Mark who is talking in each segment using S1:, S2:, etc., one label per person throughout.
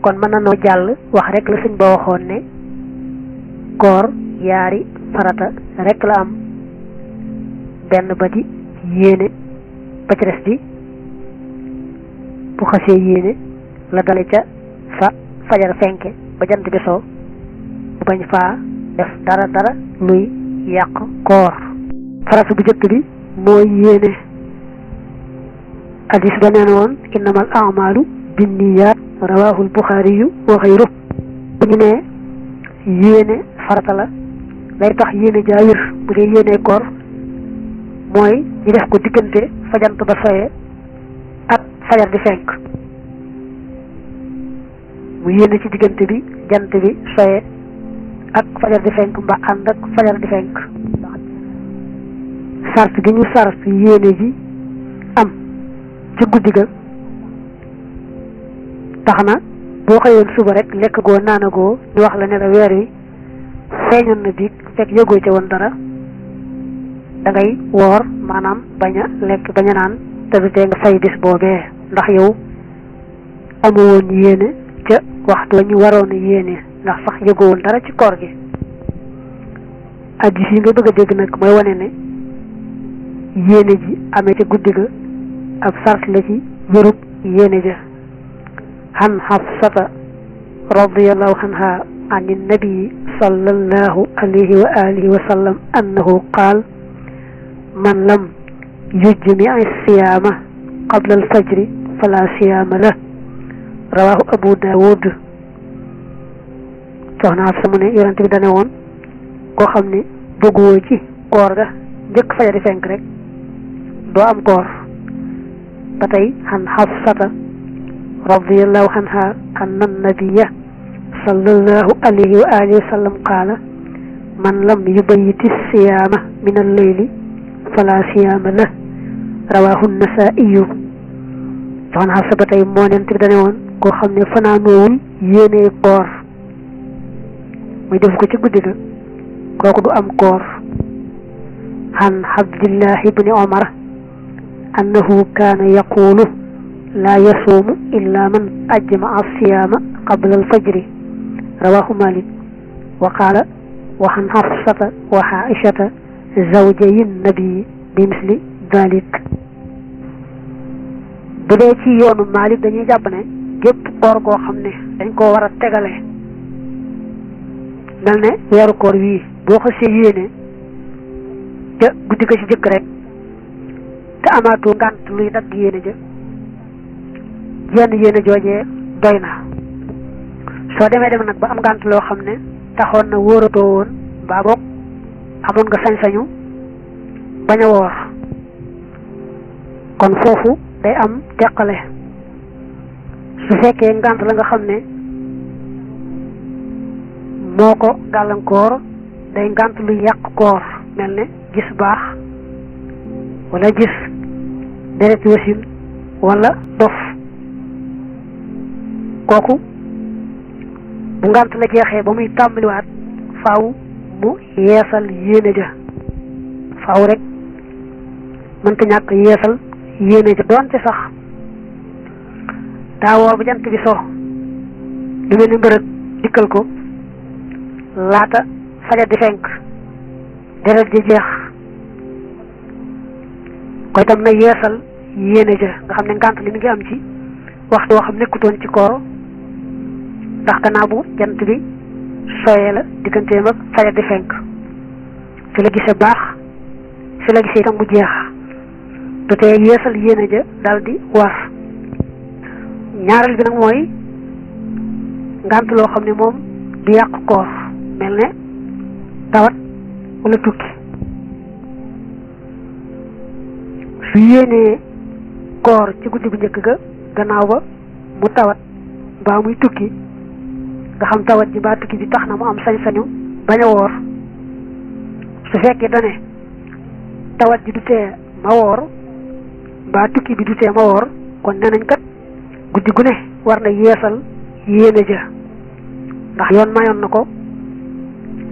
S1: kon mën na noo jàll wax rek la sëñ ba waxoon ne koor yaari farata rek la am benn ba di yéene ba ci des di bu xasee yéene la dale ca fa fajar fenke ba jant bi soo bu bañ faa def dara luy yàq koor farata bu jëkk bi mooy yéene hadis ba neen woon innamal a'malu binniyaat rawahul buxaariyu wa xayru bu ñu ne yéene farata la lay tax yéene jaa wér bu dee yéene koor mooy ñu def ko diggante fa jant ba soye ak fajar di fenk mu yéene ci diggante bi jant bi soye ak fajar di fenk mba ànd ak fajar di fenk sart gi ñu sart yéene ji am ci guddi ga tax na boo xëyoon suba rek lekk goo naanagoo ñu wax la ne la weer wi feeñoon na biig fekk yëgoo ca woon dara da ngay woor maanaam bañ a lekk bañ a naan te du tee nga fay bis boobee ndax yow amu woon yéene ca waxtu wa ñu waroon a yéene ndax sax yëgoo woon dara ci koor gi addis yi nga bëgg a dégg nag mooy wane ne yéene ji amee ca guddi ga ab sart la ci wérub yéene ja an Hafsata radiyallahu anha an nabi sallallahu alayhi wa alihi wa sallam annahu qaal man lam yujmi as-siyaama qabla al-fajri fala siyaama la rawahu Abu Dawud soxna Hafsa mu ne yonent bi dane woon koo xam ne bëgguwoo ci koor ga njëkk fajar di fenk rek doo am koor ba tey an Hafsata radiyallahu anha anna nabiyya sallallahu alayhi wa alihi wa sallam qaala man lam yubayyiti siyaama min al-layli fala siyaama la rawahu an-nasaa'iyu soxna Hafsa ba tey moo nent bi dane woon koo xam ne fanaanoowul yéenee koor muy def ko ci guddi ga kooku du am koor an Abdillah ibni Umar annahu kaana yaqulu laa yasuumu illa man ajma'a siyaama qabla al-fajri rawahu Malik wa qaala wa an Hafsata wa Aishata zawjayi nabi bi misli dalik bu dee ci yoonu Malik dañuy jàpp ne gépp koor goo xam ne dañ koo war a tegale mel ne weeru koor wii boo xasee yéene ca guddi ga ci jëkk rek te amaatoo ngànt luy dagg yéene ja jenn yéene joojee doy na soo demee dem nag ba am ngànt loo xam ne taxoon na wóoratoo woon mbaa boog amoon nga sañ-sañu bañ a woor kon foofu day am teqale su fekkee ngànt la nga xam ne moo ko gàllankoor day ngànt lu yàq koor mel ne gis baax wala gis deret wasin wala dof kooku bu ngànt la jeexee ba muy tàmbaliwaat faaw mu yeesal yéene ja faaw rek mënta ñàkk yeesal yéene ja doonte sax daa woor ba jant bi so lu mel ni mbërëg dikkal ko laata fajar di fenk deret ji jeex koy tam na yeesal yéene ja nga xam ne ngànt li mi ngi am ci waxtu woo xam nekkutoon ci koor ndax gannaaw bu jant bi sooyee la digganteem ak fajar di fenk fi la gisee baax fi la gisee itam mu jeex du tee yeesal yéene ja daal di war ñaareel bi nag mooy ngànt loo xam ne moom du yàq koor mel ne tawat wala tukki su yéenee koor ci guddi bu njëkk ga gannaaw ba mu tawat mbaa muy tukki nga xam tawat ji mbaa tukki bi tax na mu am sañ-sañu bañ a woor su fekkee dane tawat ji du tee ma woor mbaa tukki bi du tee ma woor kon nee nañ kat guddi gu ne war na yeesal yéene ja ndax yoon mayoon na ko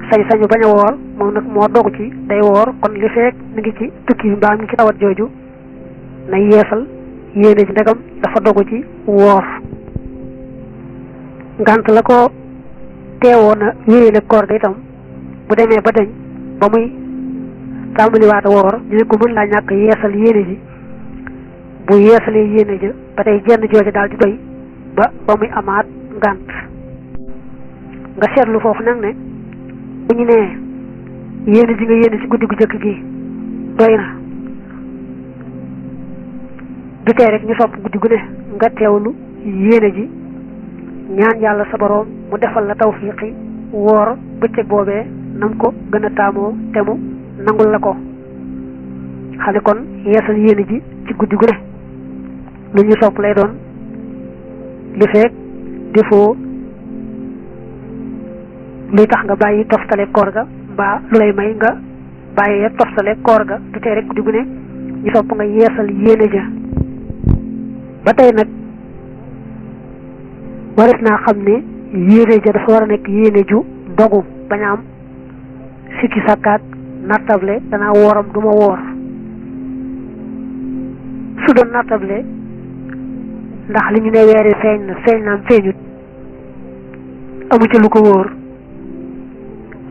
S1: sañ-sañu bañ a woor moom nag moo dogu ci day woor kon li fekk mi ngi ci tukki bi mbaa mi ngi ci tawat jooju na yeesal yéene ji ndegam dafa dogu ci woor ngant la ko teewoon a wéyale koor ga itam bu demee ba dañ ba muy tàmbaliwaat a woor ñu ne ko mën laa ñàkk yeesal yéene ji bu yeesalee yéene ja ba tey jenn jooja daal di doy ba muy amaat ngant nga seetlu foofu nag ne bu ñu nee yéene ji nga yéene ci guddi gu jëkk gi doy na du tee rek ñu sopp guddi gu ne nga teewlu yéene ji ñaan yàlla sa boroom mu defal la tawfiqi woor bëccëg boobee nam ko gën a taamoo te mu nangul la ko xam ne kon yeesal yéene ji ci guddi gu ne lu ñu sopp lay doon li feek defoo luy tax nga bàyyi toftale koor ga mbaa lu lay may nga bàyyee toftale koor ga du tee rek guddi gu ne ñu sopp nga yeesal yéene ja ba tey nag waris naa xam ne yéene ja dafa war a nekk yéene ju dogu bañ a am sikki sàkkaat nattable danaa wooram du ma woor su doon nattable ndax li ñu ne weeri feeñ na feeñ naam feeñut amu ci lu ko wóor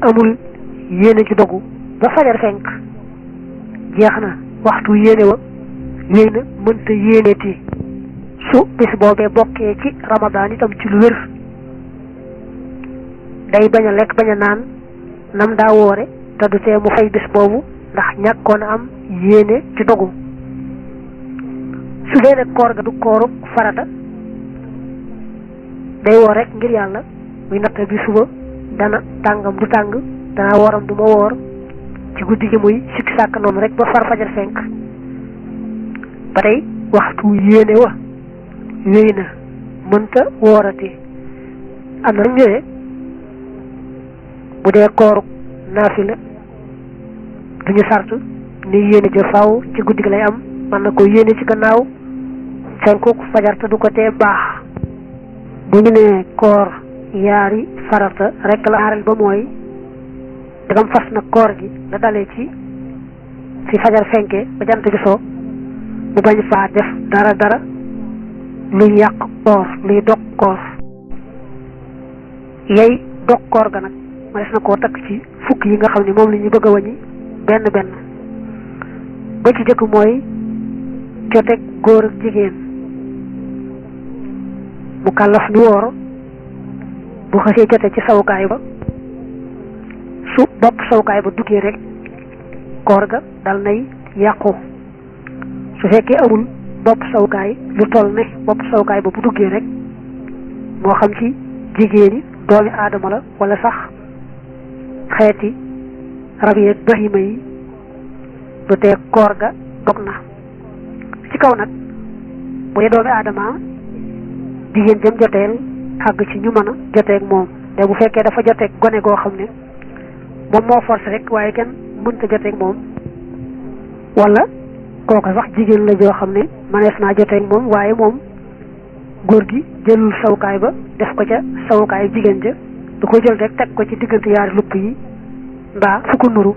S1: amul yéene ju dogu ba fajar fenk jeex na waxtu yéene wa wéy na mënta yéeneeti su bis boobee bokkee ci ramadaan itam ci lu wér day bañ a lekk bañ a naan nam daa woore te du tee mu fay bis boobu ndax ñàkkoon a am yéene ci dogu su dee ne koor ga du kooru farata day woor rek ngir yàlla muy natt bi suba dana tàngam du tàng dana wooram du ma woor ci guddi gi muy sikki sàkk noonu rek ba far fajar fenk ba tey waxtu yéene wa wéy na mënta woorati am na nag ñëwee bu dee kooru naafila duñu sart ni yéene ja faaw ci guddi gi lay am mën na ko yéene ci gannaaw fenku fajar te du ko tee baax bu ñu nee koor yaari farata rek la aaral ba mooy dagam fas na koor gi la dalee ci fi fajar fenke ba jant bi soo mu bañ faa def dara luy yàq koor luy dog koor yay dog koor ga nag ma des na koo takk ci fukk yi nga xam ne moom la ñu bëgg a wàññi benn ba ci jëkk mooy joteeg góor ak jigéen mu kàllaf ni woor bu xasee jote ci sawukaay ba su bopp sawukaay ba duggee rek koor ga dal nay yàqu su fekkee amul bopp sawukaay lu toll ne bopp sawukaay ba bu duggee rek moo xam ci jigéeni doomi aadama la wala sax xeeti rab yi ak bahima yi du tee koor ga dog na ci kaw nag bu dee doomi aadama jigéen jëm joteel àgg ci ñu mën a joteeg moom te bu fekkee dafa joteeg gone goo xam ne moom moo forcé rek waaye kenn mënta joteeg moom wala kooka sax jigéen la joo xam ne mënees naa joteeg moom waaye moom góor gi jëlul sawukaay ba def ko ca sawukaayu jigéen ja du ko jël rek teg ko ci diggante yaari lupp yi mbaa fu ko nuru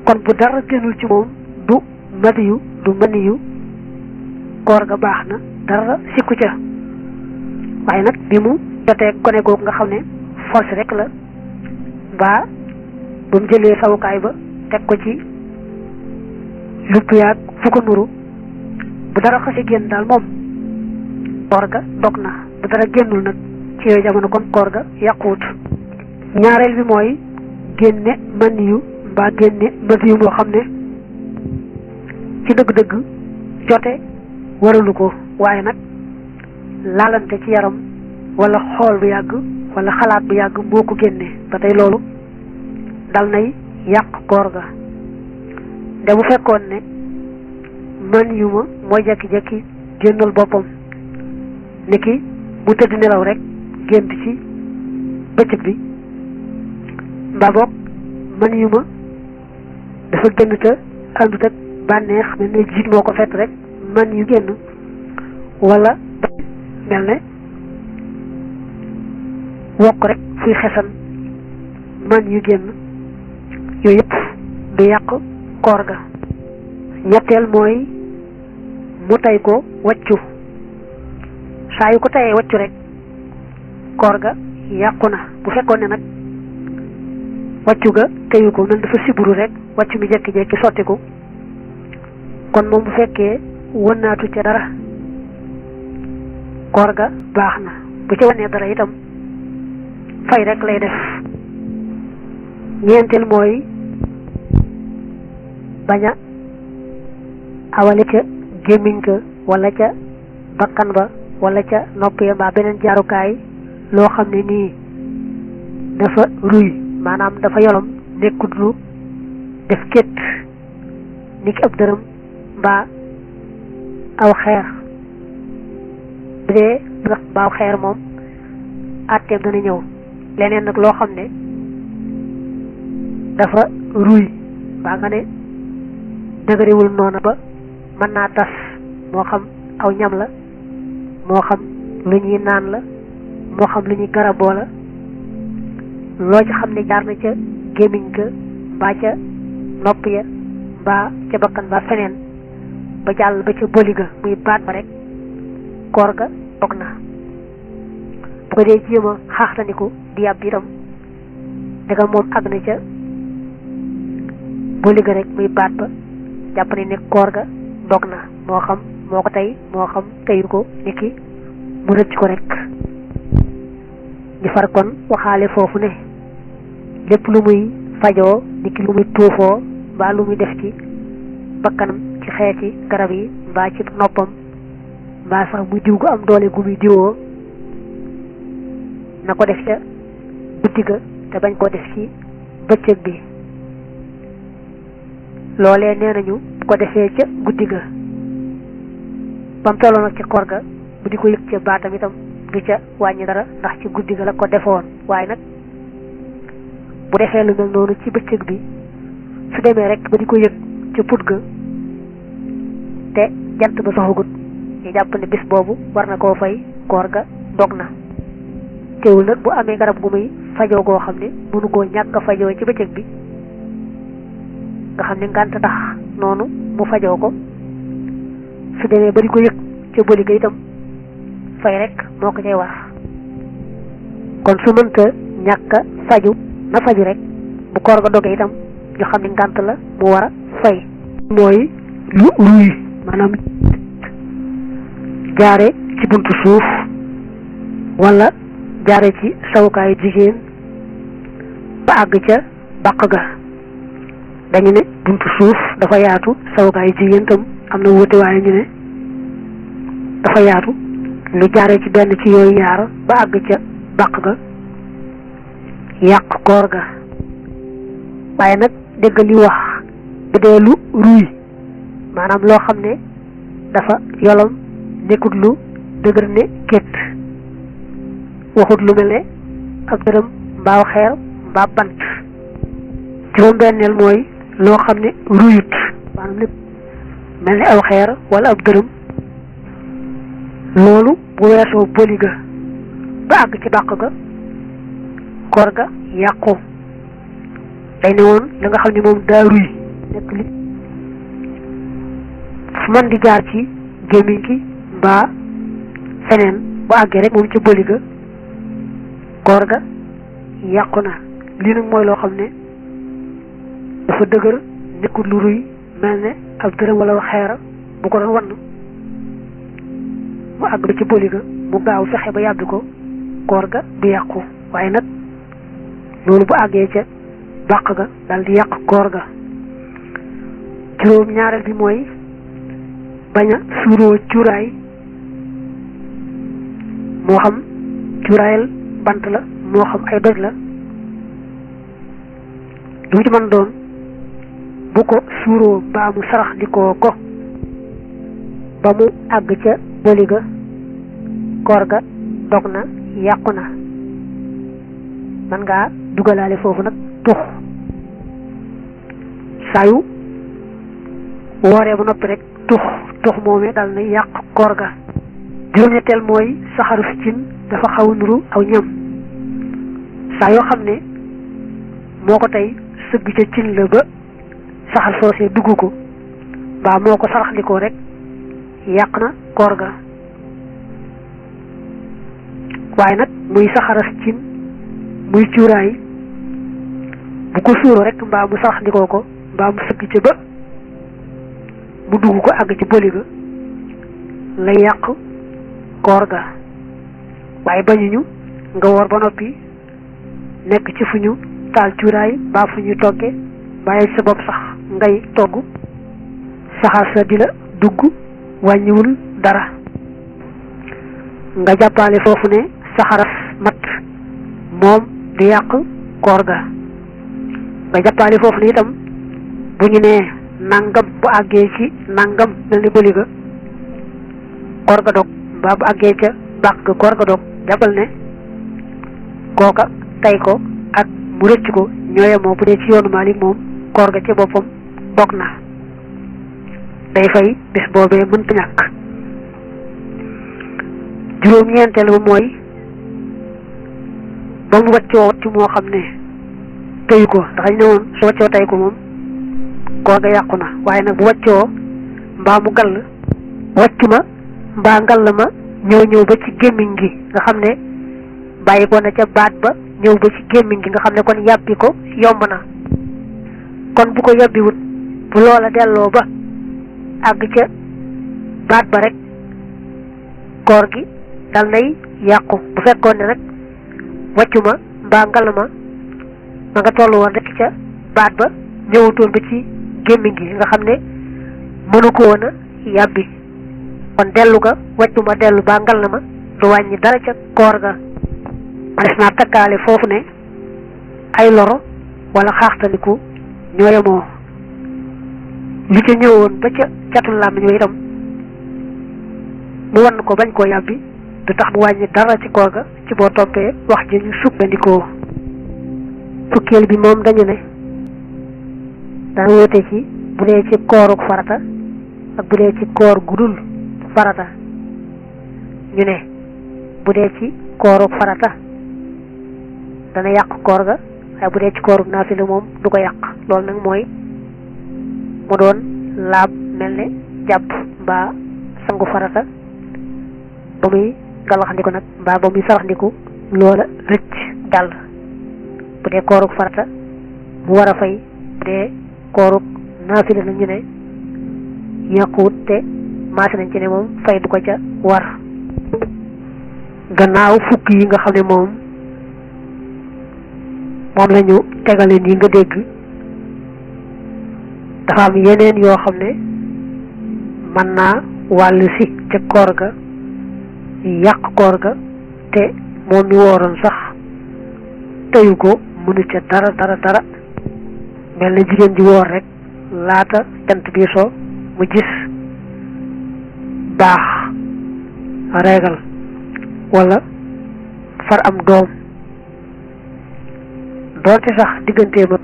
S1: kon bu dara génnul ci moom du madiyu du maniyu koor ga baax na dara sikku ca waaye nag bi mu jotee gone googu nga xam ne force rek la mbaa ba mu jëlee sawukaay ba teg ko ci lupp yaag fu ko nuru bu dara xasi génn daal moom koor ga dog na bu dara génnul nag ci yooyu jamono kon koor ga yàquwut ñaareel bi mooy génne maniyu mbaa génne madiyu moo xam ne ci dëgg-dëgg jote waralu ko waaye nag laalante ci yaram wala xool bu yàgg wala xalaat bu yàgg moo ko génne ba tey loolu dal nay yàq koor ga de bu fekkoon ne man yu ma mooy jekki-jekki génnal boppam niki mu tëdd nelaw rek gént ci bëccëg bi mbaa boog man yu ma dafa génn te àndut ak bànneex mel ne jiit moo ko fett rek man yu génn wala mel ne wokk rek fuy xesan man yu génn yooyu yëpp du yàq koor ga ñetteel mooy mu tey ko wàccu saa yu ko tayee wàccu rek koor ga yàqu na. bu fekkoon ne nag wàccu ga teyu ko mel dafa siburu rek wàccu mi jekki-jekki sottiku kon moom bu fekkee wënnaatu ca dara koor ga baax na. bu ca wànnee dara itam fay rek lay def. ñeenteel mooy bañ a awale ca gémmiñ ka wala ca bakkan ba wala ca nopp ya mbaa beneen jaarukaay loo xam ne nii dafa ruy maanaam dafa yolom nekkut lu def kétt ni ki ab dërëm mbaa aw xeer. bu dee mbaaw xeer moom àtteem dana ñëw. leneen nag loo xam ne dafa ruy baa nga ne dëgëriwul noona ba mën naa tas moo xam aw ñam la moo xam lu ñuy naan la moo xam lu ñuy garaboo la loo ci xam ne jaar na ca gémmiñ ga mbaa ca nopp ya mbaa ca bakkan ba feneen ba jàll ba ca boli ga muy baat ba rek koor ga dog na. bu ko dee jéem a xaaxtaniku di yàbb itam danga moom àgg na ca boli ga rek muy baat ba jàpp ne koor ga dog na moo xam moo ko tey moo xam teyu ko niki mu rëcc ko rek. ñu far kon waxaale foofu ne lépp lu muy fajoo niki lu muy tuufoo mbaa lu muy def ci bakkanam ci xeeti garab yi mbaa ci noppam mbaa sax muy diw gu am doole gu muy diwoo na ko def ca guddi ga te bañ koo def ci bëccëg bi. loolee nee nañu bu ko defee ca guddi ga ba mu tolloo nag ca koor ga bu di ko yëg ca baatam itam du ca wàññi dara ndax ci guddi ga la ko defoon. waaye nag bu defee lu mel noonu ci bëccëg bi su demee rek ba di ko yëg ca put ga te jant ba soxagut ñu jàpp ne bis boobu war na koo fay koor ga dog na. teewul nag bu amee garab gu muy fajoo goo xam ne mënu koo ñàkk a fajoo ci bëccëg bi nga xam ne ngànt tax noonu mu fajoo ko su demee ba di ko yëg ca bëli ga itam fay rek moo ko cay war. kon su mënta ñàkk a faju na faju rek bu koor ga dogee itam ñu xam ne ngànt la mu war a fay. mooy lu ruy maanaam jaare ci buntu suuf wala jaare ci sawukaayu jigéen ba àgg ca bàq ga. dañu ne buntu suuf dafa yaatu sawukaayu jigéen tam am na wuute waaye ñu ne dafa yaatu lu jaare ci benn ci yooyu yaar ba àgg ca bàq ga yàq koor ga. waaye nag dégg li wax bu dee lu ruy maanaam loo xam ne dafa yolom nekkut lu dëgër ne kétt waxut lu mel ne ak dërëm mbaaw xeer mbaa bant. juróom benneel mooy loo xam ne ruyut maanaam lépp mel ne aw xeer wala ab dërëm loolu bu weesoo boli ga ba àgg ci bàq ga koor ga yàqu. day ne woon la nga xam ne moom daa ruy nekk li fu man di jaar ci gémmiñ gi mbaa feneen bu àggee rek moom ci boli ga koor ga yàqu na. lii nag mooy loo xam ne dafa dëgër nekkul lu ruy mel ne ab dërëm wala xeera bu ko doon wann mu àgg ba ci boli ga mu gaaw fexe ba yàbbi ko koor ga du yàqu. waaye nag loolu bu àggee ca bàq ga dal di yàq koor ga. juróom ñaareel bi mooy bañ a suuroo cuuraay moo xam cuuraayal bant la moo xam ay doj la lu ci mën doon bu ko suuroo mbaa mu sarax di ko ba mu àgg ca boli ga koor ga dog na yàqu na. man ngaa dugalaale foofu nag tux saa yu wooree ba noppi rek tux moomee dal na yàq koor ga. juróom-ñetteel mooy saxaru fi cin dafa xaw a nuru aw ñam saa yoo xam ne moo ko tey sëgg ca cin la ba saxar soosee dugg ko mbaa moo ko saraxlikoo rek yàq na koor ga. waaye nag muy saxaras cin muy cuuraay bu ko suuro rek mbaa mu sax ndikoo ko mbaa mu sëgg ca ba mu dugg ko àgg ci bëli ga lay yàq koor ga waaye bañuñu nga woor ba noppi nekk ci fu ñu taal cuuraay mbaa fu ñu togge bàyyi sa bopp sax ngay togg saxaar sa di la dugg wàññiwul dara nga jàppale foofu ne saxaras mat moom di yàq koor ga nga jàppale foofu ne itam bu ñu nee nangam bu àggee ci nangam mel ni bëli ga koor ga dog mbaa bu àggee ca bàq ga koor ga dog jàppal ne kooka tey ko ak mu rëcc ko ñooye moo bu dee ci yoonu Maalik moom koor ga ci boppam dog na day fay bis boobee mënta ñàkk juróom-ñeenteel ba mooy ba mu waccoo ci moo xam ne teyu ko ndax ñu ne woon su waccoo tey ko moom koor ga yàqu na waaye nag bu waccoo mbaa mu gall waccu ma mbaa ngall ma ñëw ba ci gémmiñ gi nga xam ne bàyyi ko na ca baat ba ñëw ba ci gémmiñ gi nga xam ne kon yàbbi ko yomb na kon bu ko yàbbiwut bu loola delloo ba àgg ca baat ba rek koor gi dal nay yàqu bu fekkoon ne rek wàccu ma mbaa ngal ma nga tollu woon rek ca baat ba ñëwutoon ba ci gémmiñ gi nga xam ne mënu ko woon a yàbbi kon dellu ga wàccu ma dellu mbaa ngal ma du wàññi dara ca koor ga ma des naa takkaale foofu ne ay loro wala xaaxtaliku ñooyamoo li ca ñëwoon ba ca catul làmmiñ wa itam mu wan ko bañ koo yàbbi du tax mu wàññi dara ci koor ga ci boo toppee wax ji ñu sukkandikoo fukkeel bi moom dañu ne dana wóote ci bu dee ci kooruk farata ak bu dee ci koor gudul farata ñu ne bu dee ci kooruk farata dana yàq koor ga waaye bu dee ci kooruk naafila moom du ko yàq loolu nag mooy mu doon laab mel ne jàpp mbaa sangu farata ba muy galaxandiku nag mbaa ba muy saraxandiku loola rëcc dal bu dee kooruk farata mu war a fay bu dee kooruk naafila nag ñu ne yàquwut te maase nañ ci ne moom fay du ko ca war gannaaw fukk yi nga xam ne moom la ñu tegale nii nga dégg dafa am yeneen yoo xam ne mën naa wàll si ca koor ga yàq koor ga te moom mi wooroon sax teyu ko mënu ca dara mel na jigéen ji woor rek laata jant bi so mu gis baax reegal wala far am doom doonte sax digganteem ak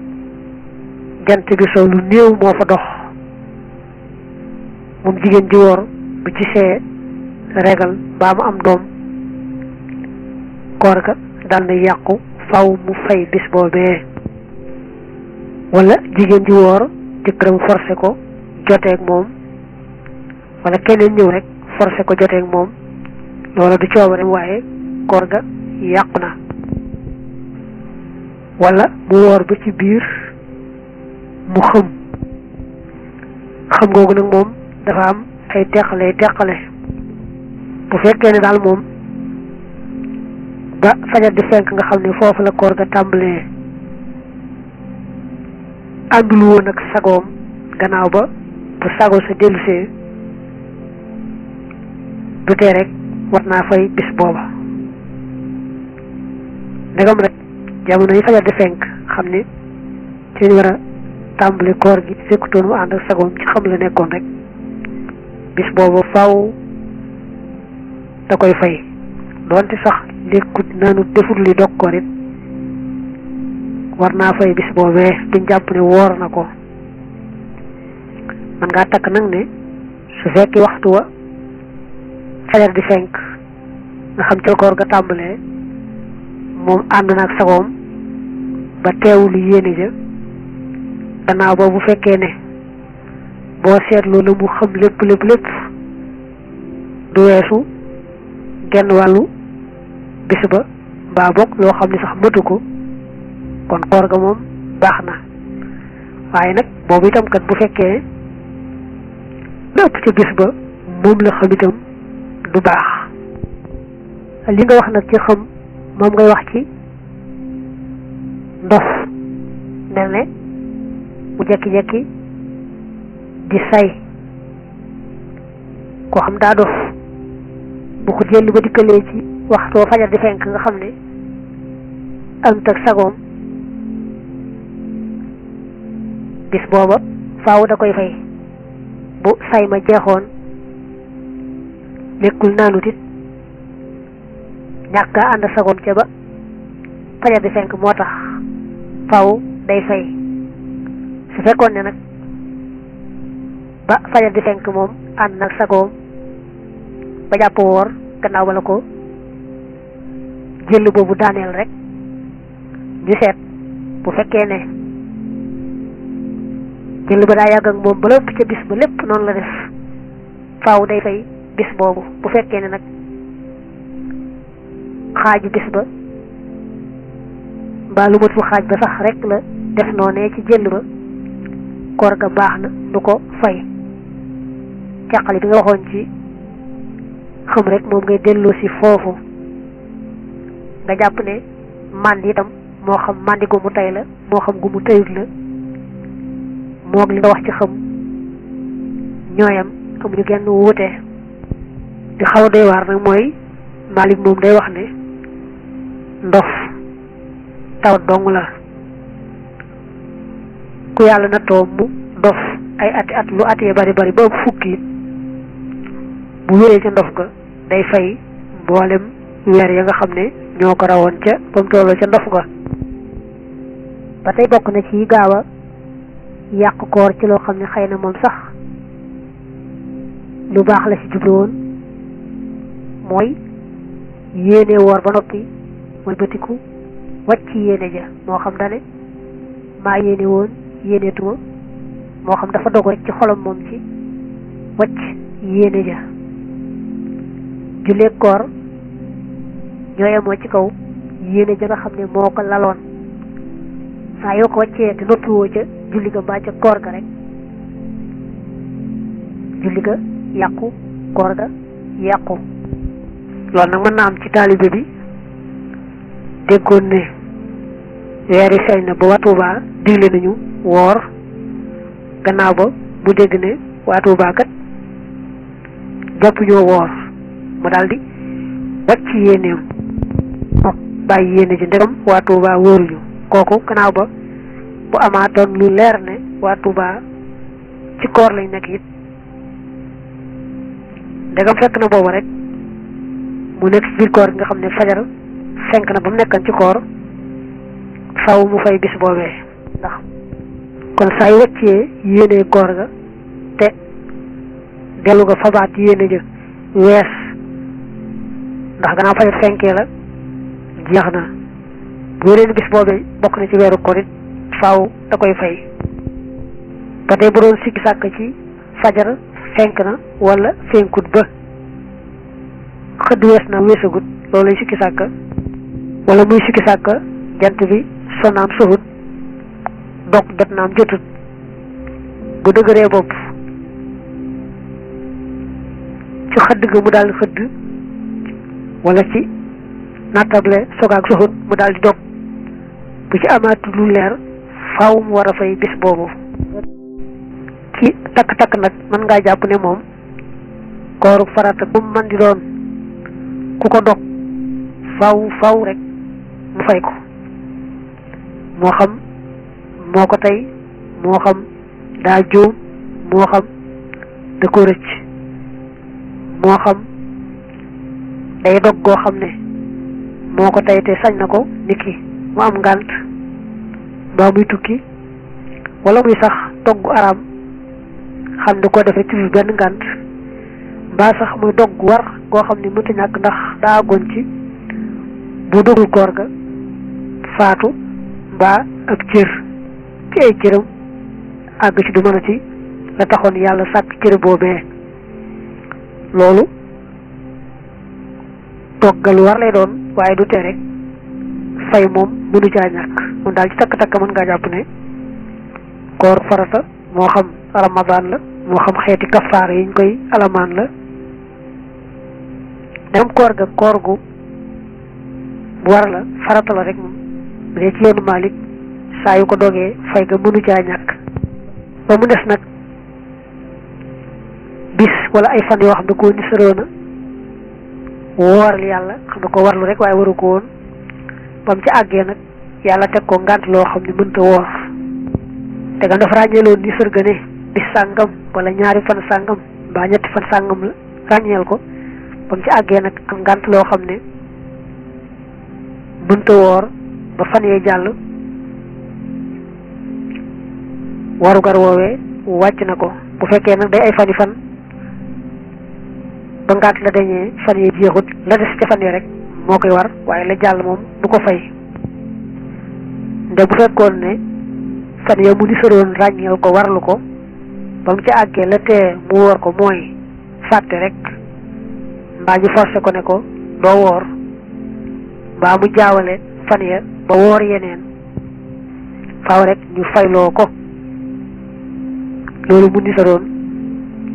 S1: jant bi so lu néew moo fa dox moom jigéen ji woor bu gisee reegal baa mu am doom koor ga dal na yàqu faw mu fay bis boobee wala jigéen ji woor jëkkëram forcé ko joteeg moom wala keneen ñëw rek forcé ko joteeg moom loola du coobare waaye koor ga yàqu na wala mu woor ba ci biir mu xam googu nag moom dafa am ay teqale bu fekkee ne daal moom ba fajar di fenk nga xam ne foofu la koor ga tàmbalee àndul woon ak sagoom gannaaw ba bu sago sa dellusee du tee rek war naa fay bis booba ndegam rek jamono yi fajar di fenk xam ne ci ñu war a tàmbali koor gi fekkutoon mu ànd ak sagoom ci xam la nekkoon rek bis booba faaw da koy fay doonte sax lekkut naanu defut li dog ko it war naa fay bis boobee duñ jàpp ne woor na ko man ngaa takk nag ne su fekkee waxtu wa fajar di fenk nga xam ca koor ga tàmbalee moom ànd na ak sagoom ba teewul yéene ja gannaaw ba bu fekkee ne boo seetloo la mu xam lépp du weesu genn wàllu bis ba mbaa boog loo xam ne sax matu ko kon koor ga moom baax na waaye nag boobu itam kat bu fekkee la ëpp ca bis ba moom la xam itam du baax. li nga wax nag ci xam moom ngay wax ci ndof mel ne mu jekki-jekki di say koo xam daa dof bu ko jël ba dikkalee ci waxtoo fajar di fenk nga xam ne am tak sagoom bis booba faaw da koy fay bu say ma jeexoon lekkul naanut it ñàkk a ànd sagoom ca ba fajar di fenk moo tax faaw day fay su fekkoon ne nag ba fajar di fenk moom ànd nag sagoom ba jàpp woor gannaaw ba la ko jël boobu daaneel rek ñu seet bu fekkee ne jël ba daa yàgg ak moom ba lépp ca bis ba lépp noonu la def faaw day fay bis boobu bu fekkee ne nag xaaju bis ba mbaa lu mat fu xaaj ba sax rek la def noonee ci jël ba koor ga baax na du ko fay càqali bi nga waxoon ci xam rek moom ngay delloo si foofu nga jàpp ne màndi itam moo xam màndi gu mu tey la moo xam gu mu teyut la moog li nga wax ci xam ñooyam amuñu genn wuute di xaw a doy waar nag mooy Malik moom day wax ne ndof tawat dong la ku yàlla nattoo mu dof ay ati at lu at yee bari bari ba fukki bu wéree ca ndof ga day fay mboolem weer ya nga xam ne ñoo ko rawoon ca ba mu tolloo ca ndof ga ba tey bokk na ci gaaw a yàq koor ci loo xam ne xëy na moom sax lu baax la ci jublu woon mooy yéene woor ba noppi mooy bëtiku wàcc yéene ja moo xam dane maa yéene woon yéeneetuma moo xam dafa dogu rek ci xolam moom ci wàcc yéene ja julleeg koor ñoo yemoo ci kaw yéene ja nga xam ne moo ko laloon saa yoo ko wàccee te noppiwoo ca julli ga mbaa ca koor ga rek julli ga yàqu koor ga yàqu loolu nag mën na am ci taalibe bi déggoon ne weeri feeñ na ba waa Tuuba digle nañu woor gannaaw ba bu dégg ne waa Tuuba kat jàpp ñoo woor mu daldi wàcc yéeneem bàyyi yéene ji ndegam waa Tuuba wóoruñu kooku gannaaw ba bu amaatoon lu leer ne waa Tuuba ci koor lañ nekk it ndegam fekk na boobu rek mu nekk ci biir koor gi nga xam ne fajar fenk na ba mu nekkan ci koor faw mu fay bis boobee ndax kon saa yu wàccee yéene koor ga te dellu nga fabaat yéene ja wees ndax gannaaw fajar fenkee la jeex na bu yeneen bis boobee bokk na ci weeru koor it faaw da koy fay ba tey bu doon sikki sàkk ci fajar fenk na wala fenkut ba xëdd wees na weesagut loolu lay sikki sàkk wala muy sikki sàkk jant bi sonaam soxut dog jot naam jotut bu dëgëree bopp ci xëdd ga mu daal di xëdd wala ci nattable sogaak soxut mu daal di dog bu ci amaatu lu leer faaw mu war a fay bis boobu ci takk-takk nag mën ngaa jàpp ne moom kooru farata bu mu mën di doon ku ko dog faaw rek mu fay ko moo xam moo ko tey moo xam daa juum moo xam da ko rëcc moo xam day dog goo xam ne moo ko tey te sañ na ko niki mu am ngànt mbaa muy tukki wala muy sax dogg araam xam ne ko defee ci benn ngànt mbaa sax muy dogg war goo xam ne mënta ñàkk ndax daa àggoon ci bu dogul koor ga faatu mbaa ab cër ci ay cëram àgg ci du mën a ci la taxoon yàlla sàkk cër boobee loolu doggal war lay doon waaye du tee rek fay moom mënu caa ñàkk moom daal ci takk-takk mën ngaa jàpp ne koor farata moo xam ramadan la moo xam xeeti kafaara yi ñu koy alamaan la dem koor ga koor gu bu war la farata la rek moom bu dee ci yoonu Maalik saa yu ko dogee fay ga mënu caa ñàkk ba mu des nag bis wala ay fan yoo xam ne koo nisaroona wooral yàlla xam ne ko warlu rek waaye waru ko woon ba mu ci àggee nag yàlla teg ko ngànt loo xam ne mënta woor te nga dafa ràññeeloon nisar ga ne bis sàngam wala ñaari fan sàngam mbaa ñetti fan sàngam la ràññeel ko ba mu ci àggee nag am ngànt loo xam ne mënta woor ba fan yee jàll warugar woowee wàcc na ko bu fekkee nag day ay fani fan ba ngànt la dañee fan yee jeexut la des ca fan yee rek moo koy war waaye la jàll moom du ko fay nde bu fekkoon ne fan ya mu nisaroon ràññeel ko warlu ko ba mu ci àggee la tee mu woor ko mooy fàtte rek mbaa ñu forcé ko ne ko doo woor mbaa mu jaawale fan ya ba woor yeneen faaw rek ñu fayloo ko loolu mu nisaroon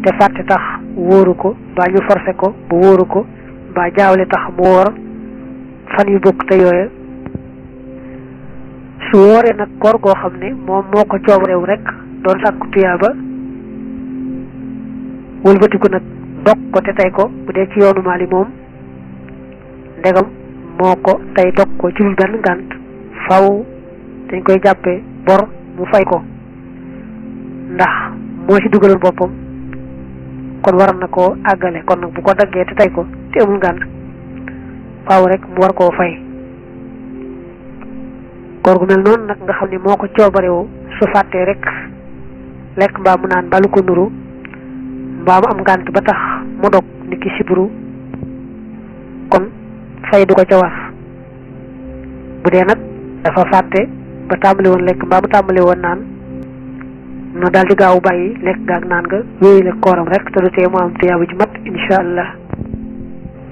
S1: te fàtte tax wóoru ko mbaa ñu forcé ko ba wóoru ko mbaa jaawale tax mu woor fan yu bokk te yooya su wooree nag koor goo xam ne moom moo ko coobareew rek doon sàkku tuyaaba wëlbatiku nag dog ko te tey ko bu dee ci yoonu Maali moom ndegam moo ko tey dog ko ci lu benn ngànt faw dañ koy jàppee bor mu fay ko ndax moo ci dugaloon boppam kon war na koo àggale kon nag bu ko daggee te tey ko te amul ngànt faaw rek mu war koo fay koor gu mel noonu nag nga xam ne moo ko coobarewu su fàttee rek lekk mbaa mu naan balu ko nuru mbaa mu am ngànt ba tax mu dog ni ki sibru kon fay du ko ca war bu dee nag dafa fàtte ba tàmbali woon lekk mbaa mu tàmbali woon naan na daal di gaaw bàyyi lekk gaag naan nga wéy lekk kooram rek te du tee mu am tuyaaba ju mat insha allah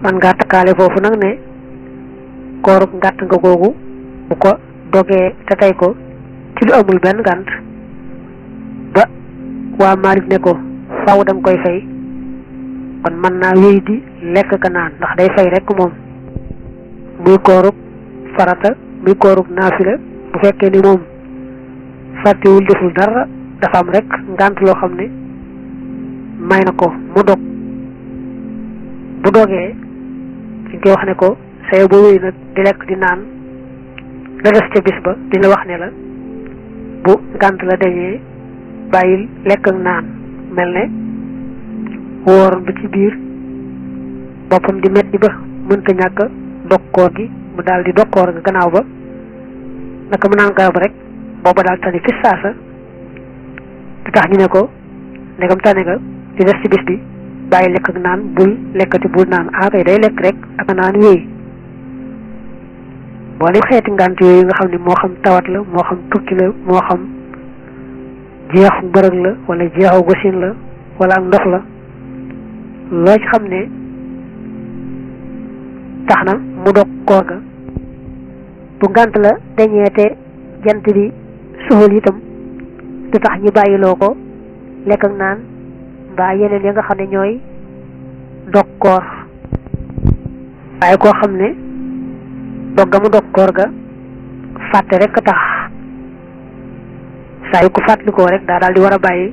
S1: man ngaa takkaale foofu nag ne koorub ngàtt nga googu bu ko dogee te tey ko ci lu amul benn ngànt ba waa Maalik ne ko faaw da nga koy fay kon mën naa wéy di lekk ka naan ndax day fay rek moom muy koorub farata muy koorub naafila bu fekkee ni moom fàttewul deful dara dafa am rek ngànt loo xam ne may na ko mu dog bu dogee ci koy wax ne ko sayo boo wéy nag di lekk di naan la des ca bis ba dina wax ne la bu ngànt la dañee bàyyil lekk ak naan mel ne wóoroon ba ci biir boppam di metti ba mënta ñàkk dog koor gi mu daal di dog koor ga gannaaw ba naka mu naan garab rek booba daal tani fi saasa di tax ñu ne ko ndegam tane nga di des ci bis bi bàyyi lekk ak naan bul lekkati bul naan kay day lekk rek ak naan wéy boo leen xeeti ngànt yooyu nga xam ne moo xam tawat la moo xam tukki la moo xam jeexu bërëg la wala jeexu gosin la wala ak ndox la loo ci xam ne tax na mu dog koor ga bu ngànt la dañee te jant bi suxul itam du tax ñi bàyyiloo ko lekk ak naan mbaa yeneen ya nga xam ne ñooy dog koor waaye koo xam ne dog ga mu dog koor ga fàtte rek tax saa yu ko fàttalikoo rek daa daal di war a bàyyi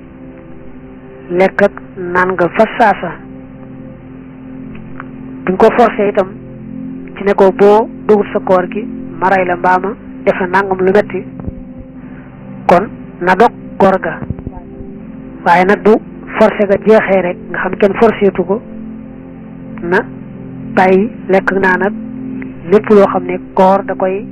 S1: lekk ak naan nga fa saasa buñ ko forcé itam ci ne ko boo dugut sa koor gi ma rey la mbaa ma def na nangam lu metti kon na dog koor ga waaye nag bu forcé ga jeexee rek nga xam kenn forcétu ko na bàyyi lekk ak naan ak lépp loo xam ne koor da koy